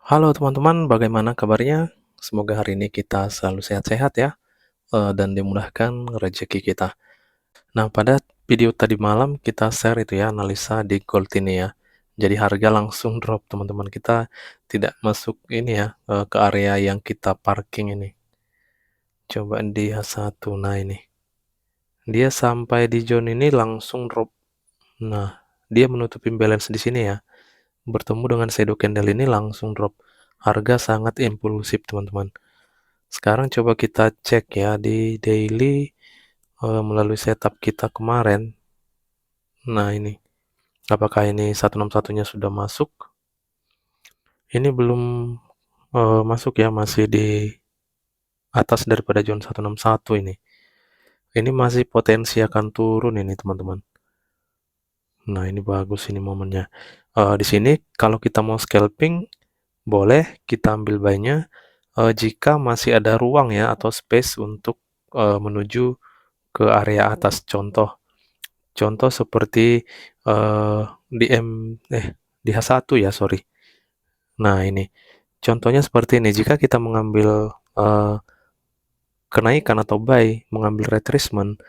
Halo teman-teman, bagaimana kabarnya? Semoga hari ini kita selalu sehat-sehat ya, dan dimudahkan rezeki kita. Nah, pada video tadi malam kita share itu ya, analisa di Gold ini ya. Jadi harga langsung drop teman-teman, kita tidak masuk ini ya, ke area yang kita parking ini. Coba di H1, nah ini. Dia sampai di zone ini langsung drop. Nah, dia menutup imbalance di sini ya. Bertemu dengan shadow candle ini langsung drop. Harga sangat impulsif teman-teman. Sekarang coba kita cek ya di daily melalui setup kita kemarin. Nah ini, apakah ini 161-nya sudah masuk? Ini belum masuk ya, masih di atas daripada zone 161 ini. Ini masih potensi akan turun ini teman-teman. Nah ini bagus ini momennya. Di sini kalau kita mau scalping, boleh kita ambil buy-nya jika masih ada ruang ya atau space untuk menuju ke area atas. Contoh seperti, di di H1 ya, sorry. Nah ini, contohnya seperti ini, jika kita mengambil, kenaikan atau buy, mengambil retracement,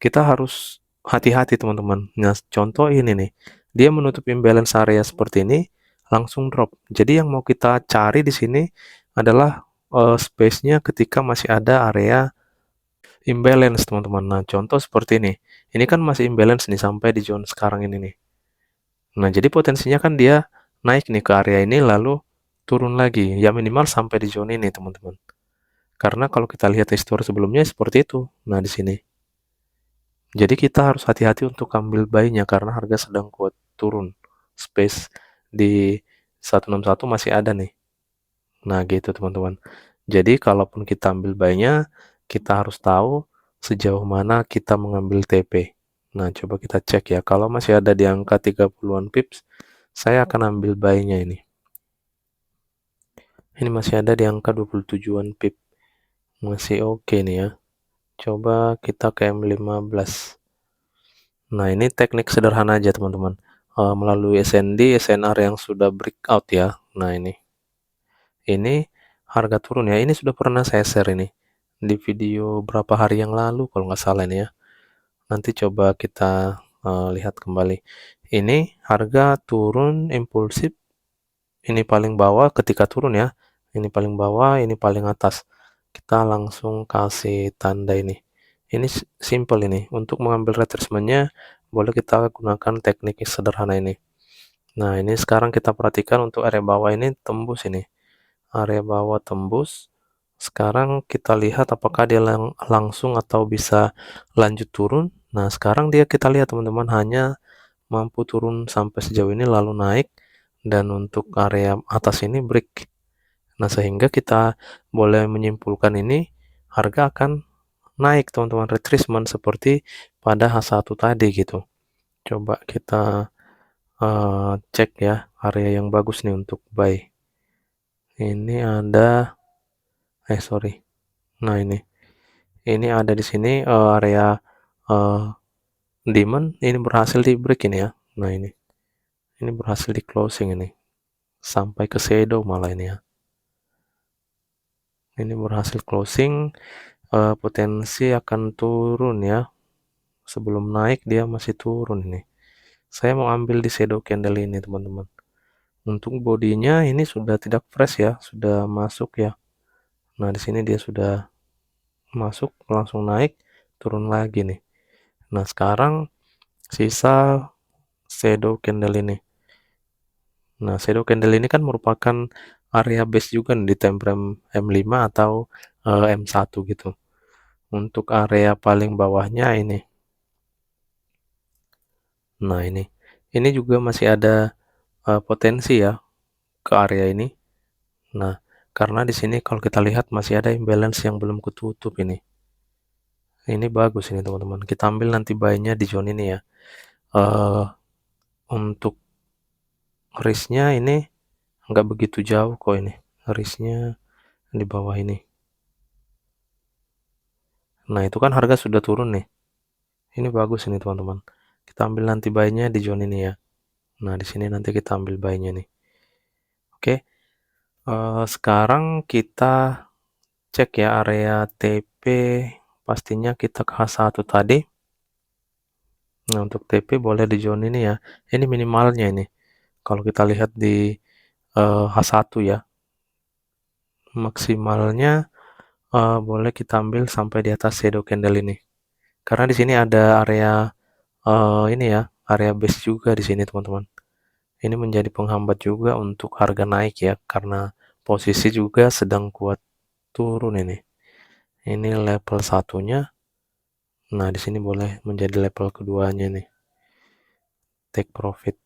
kita harus hati-hati teman-teman. Nah, contoh ini nih, dia menutup imbalance area seperti ini, langsung drop. Jadi yang mau kita cari di sini adalah, space-nya ketika masih ada area imbalance teman-teman. Nah, contoh seperti ini. Ini kan masih imbalance nih sampai di zone sekarang ini nih. Nah, jadi potensinya kan dia naik nih ke area ini lalu turun lagi. Ya minimal sampai di zone ini, teman-teman. Karena kalau kita lihat histori sebelumnya seperti itu. Nah, di sini. Jadi kita harus hati-hati untuk ambil buy-nya karena harga sedang kuat turun. Space di 161 masih ada nih. Nah, gitu teman-teman. Jadi kalaupun kita ambil buy-nya, kita harus tahu sejauh mana kita mengambil TP. Nah, coba kita cek ya. Kalau masih ada di angka 30-an pips, saya akan ambil buy-nya ini. Ini masih ada di angka 27-an pip. Masih oke nih ya. Coba kita ke M15. Nah, ini teknik sederhana aja teman-teman. Melalui SND, SNR yang sudah breakout ya. Nah, ini harga turun ya. Ini sudah pernah saya share ini di video berapa hari yang lalu kalau nggak salah ini ya. Nanti coba kita lihat kembali. Ini harga turun impulsif. Ini paling bawah ketika turun ya. Ini paling bawah, ini paling atas. Kita langsung kasih tanda ini. Ini simple ini. Untuk mengambil retracement-nya, boleh kita gunakan teknik sederhana ini. Nah, ini sekarang kita perhatikan untuk area bawah ini tembus ini. Area bawah tembus. Sekarang kita lihat apakah dia langsung atau bisa lanjut turun. Nah, sekarang dia kita lihat teman-teman hanya mampu turun sampai sejauh ini lalu naik. Dan untuk area atas ini break. Nah, sehingga kita boleh menyimpulkan ini harga akan naik teman-teman, retracement seperti pada H1 tadi gitu. Coba kita cek ya area yang bagus nih untuk buy. Ini ada sorry. Nah, ini ada di sini area uh, demand ini berhasil di break ini ya. Nah, ini berhasil di closing ini. Sampai ke shadow malah ini ya. Ini berhasil closing, potensi akan turun ya. Sebelum naik dia masih turun ini. Saya mau ambil di shadow candle ini teman-teman. Untuk bodinya ini sudah tidak fresh ya, sudah masuk ya. Nah, di sini dia sudah masuk langsung naik, turun lagi nih. Nah, sekarang sisa shadow candle ini. Nah, shadow candle ini kan merupakan area base juga nih di time frame M5 atau M1 gitu. Untuk area paling bawahnya ini. Nah, ini juga masih ada potensi ya ke area ini. Nah, karena di sini kalau kita lihat masih ada imbalance yang belum ketutup ini. Ini bagus ini teman-teman. Kita ambil nanti buy-nya di zone ini ya. Untuk risk-nya ini nggak begitu jauh kok ini. Risk-nya di bawah ini. Nah, itu kan harga sudah turun nih. Ini bagus ini teman-teman. Kita ambil nanti buy-nya di zone ini ya. Nah, di sini nanti kita ambil buy-nya nih. Oke. Sekarang kita cek ya area TP, pastinya kita ke H1 tadi. Nah, untuk TP boleh di zone ini ya. Ini minimalnya ini. Kalau kita lihat di H1 ya, maksimalnya boleh kita ambil sampai di atas shadow candle ini. Karena di sini ada area ini ya, area base juga di sini teman-teman. Ini menjadi penghambat juga untuk harga naik ya, karena posisi juga sedang kuat turun ini. Ini level satunya. Nah, di sini boleh menjadi level keduanya nih. Take profit.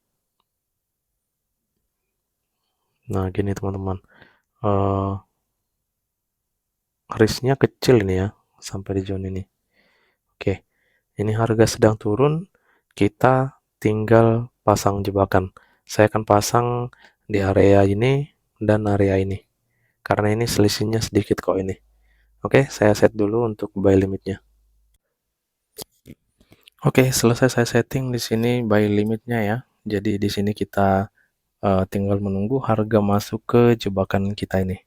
Nah, gini teman-teman. Eh risknya kecil ini ya, sampai di zone ini. Oke, ini harga sedang turun. Kita tinggal pasang jebakan. Saya akan pasang di area ini dan area ini. Karena ini selisihnya sedikit kok ini. Oke, saya set dulu untuk buy limitnya. Oke, selesai saya setting di sini buy limitnya ya. Jadi di sini kita tinggal menunggu harga masuk ke jebakan kita ini.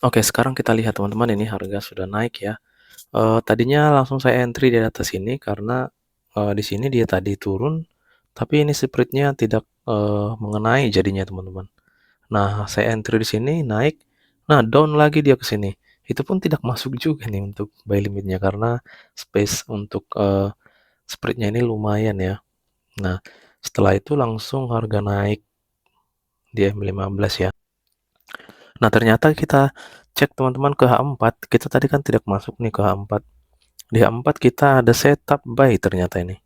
Oke, sekarang kita lihat teman-teman, ini harga sudah naik ya. Tadinya langsung saya entry di atas ini karena di sini dia tadi turun, tapi ini spreadnya tidak mengenai jadinya teman-teman. Nah, saya entry di sini naik, nah down lagi dia ke sini. Itu pun tidak masuk juga nih untuk buy limitnya karena space untuk spreadnya ini lumayan ya. Nah, setelah itu langsung harga naik di M15 ya. Nah, ternyata kita cek teman-teman ke H4, kita tadi kan tidak masuk nih ke H4. Di H4 kita ada setup buy ternyata ini.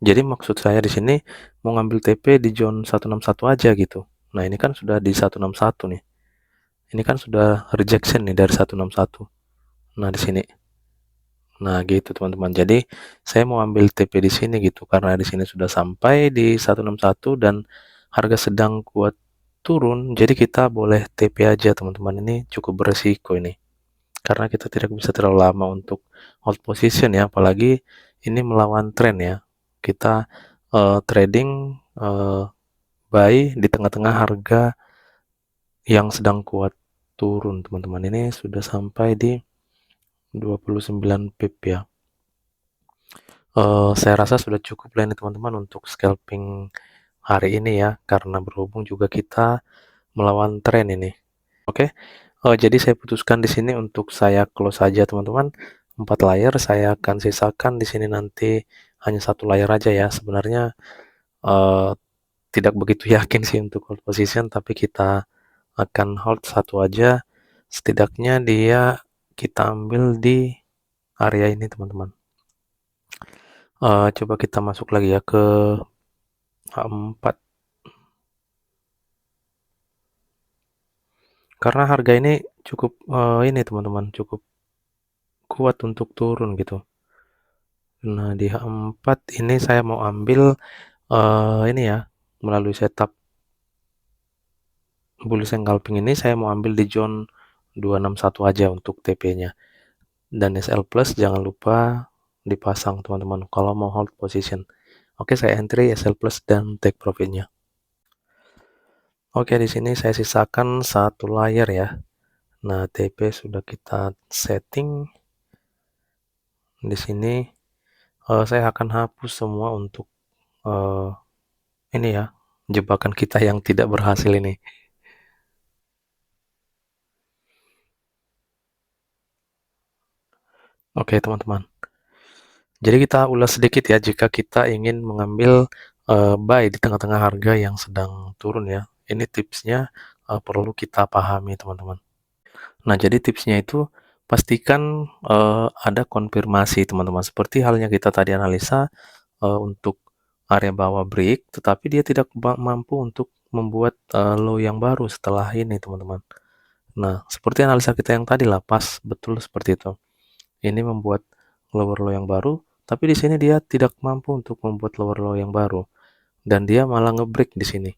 Jadi maksud saya di sini mau ngambil TP di zone 161 aja gitu. Nah, ini kan sudah di 161 nih. Ini kan sudah rejection nih dari 161. Nah, di sini. Nah, gitu teman-teman. Jadi, saya mau ambil TP di sini gitu karena di sini sudah sampai di 161 dan harga sedang kuat turun. Jadi kita boleh TP aja teman-teman. Ini cukup beresiko ini. Karena kita tidak bisa terlalu lama untuk hold position ya, apalagi ini melawan tren ya. Kita trading buy di tengah-tengah harga yang sedang kuat turun teman-teman. Ini sudah sampai di 29 pip ya. Saya rasa sudah cukup lah ini teman-teman untuk scalping hari ini ya, karena berhubung juga kita melawan tren ini. Oke, jadi saya putuskan di sini untuk saya close saja teman-teman. 4 layar saya akan sisakan di sini nanti hanya 1 layar aja ya. Sebenarnya eh, tidak begitu yakin sih untuk hold position, tapi kita akan hold satu aja. Setidaknya dia kita ambil di area ini teman-teman. Coba kita masuk lagi ya ke H4. Karena harga ini cukup ini teman-teman, cukup kuat untuk turun gitu. Nah, di H4 ini saya mau ambil ini ya, melalui setup bullish engulfing ini saya mau ambil di zone 261 aja untuk TP-nya. Dan SL plus jangan lupa dipasang teman-teman kalau mau hold position. Oke, saya entry SL plus dan take profitnya. Oke, di sini saya sisakan 1 layar ya. Nah, TP sudah kita setting. Di sini saya akan hapus semua untuk eh, ini ya, jebakan kita yang tidak berhasil ini. Oke, teman-teman. Jadi kita ulas sedikit ya jika kita ingin mengambil buy di tengah-tengah harga yang sedang turun ya. Ini tipsnya perlu kita pahami, teman-teman. Nah, jadi tipsnya itu pastikan ada konfirmasi, teman-teman. Seperti halnya kita tadi analisa, untuk area bawah break, tetapi dia tidak mampu untuk membuat, low yang baru setelah ini, teman-teman. Nah, seperti analisa kita yang tadi lah, pas betul seperti itu. Ini membuat lower low yang baru, tapi di sini dia tidak mampu untuk membuat lower low yang baru, dan dia malah nge-break di sini.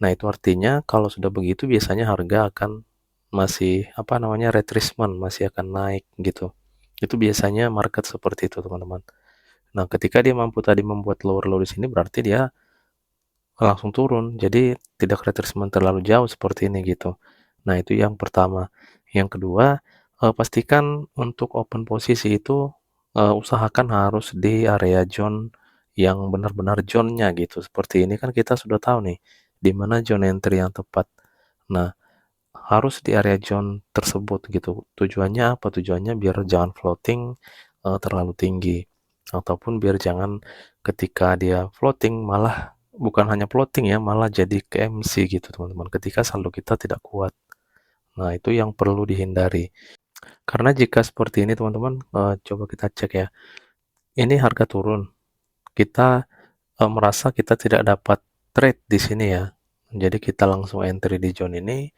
Nah, itu artinya kalau sudah begitu biasanya harga akan masih, apa namanya, retracement, masih akan naik gitu. Itu biasanya market seperti itu, teman-teman. Nah, ketika dia mampu tadi membuat lower low di sini, berarti dia langsung turun. Jadi tidak retracement terlalu jauh seperti ini gitu. Nah, itu yang pertama. Yang kedua, pastikan untuk open posisi itu usahakan harus di area zone yang benar-benar zone-nya gitu. Seperti ini kan kita sudah tahu nih di mana zone entry yang tepat. Nah, harus di area zone tersebut gitu. Tujuannya apa? Tujuannya biar jangan floating terlalu tinggi, ataupun biar jangan ketika dia floating malah bukan hanya floating ya, malah jadi KMC gitu teman-teman, ketika saldo kita tidak kuat. Nah, itu yang perlu dihindari. Karena jika seperti ini teman-teman, coba kita cek ya, ini harga turun, kita merasa kita tidak dapat trade di sini ya, jadi kita langsung entry di zone ini.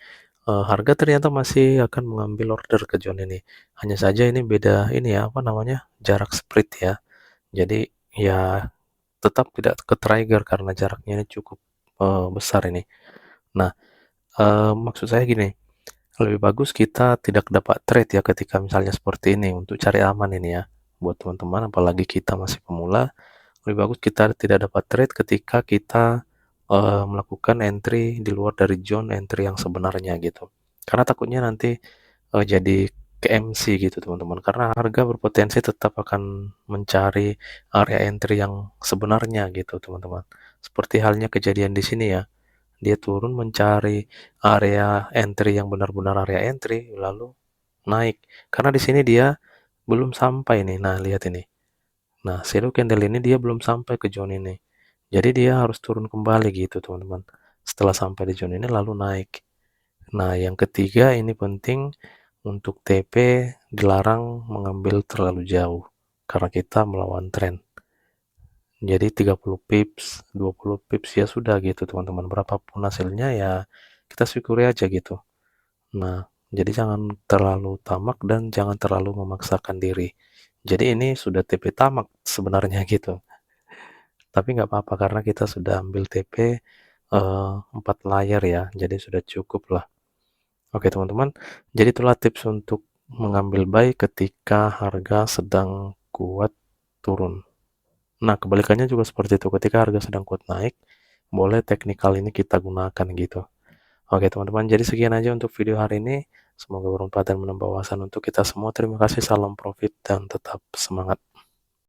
Harga ternyata masih akan mengambil order ke zone ini. Hanya saja ini beda ini ya, apa namanya, jarak spread ya. Jadi ya tetap tidak ke-trigger karena jaraknya ini cukup besar ini. Nah, maksud saya gini, lebih bagus kita tidak dapat trade ya ketika misalnya seperti ini untuk cari aman ini ya. Buat teman-teman, apalagi kita masih pemula, lebih bagus kita tidak dapat trade ketika kita melakukan entry di luar dari zone entry yang sebenarnya gitu. Karena takutnya nanti jadi KMC gitu teman-teman. Karena harga berpotensi tetap akan mencari area entry yang sebenarnya gitu teman-teman. Seperti halnya kejadian di sini ya. Dia turun mencari area entry yang benar-benar area entry lalu naik. Karena di sini dia belum sampai nih. Nah, lihat ini. Nah, shadow candle ini dia belum sampai ke zone ini. Jadi dia harus turun kembali gitu, teman-teman. Setelah sampai di zone ini lalu naik. Nah, yang ketiga ini penting untuk TP dilarang mengambil terlalu jauh karena kita melawan tren. Jadi 30 pips, 20 pips ya sudah gitu, teman-teman. Berapapun hasilnya ya kita syukuri aja gitu. Nah, jadi jangan terlalu tamak dan jangan terlalu memaksakan diri. Jadi ini sudah TP tamak sebenarnya gitu. Tapi nggak apa-apa karena kita sudah ambil TP 4 layar ya, jadi sudah cukup lah. Oke teman-teman, jadi itulah tips untuk mengambil buy ketika harga sedang kuat turun. Nah, kebalikannya juga seperti itu, ketika harga sedang kuat naik, boleh teknikal ini kita gunakan gitu. Oke teman-teman, jadi sekian aja untuk video hari ini. Semoga bermanfaat dan menambah wawasan untuk kita semua. Terima kasih, salam profit dan tetap semangat.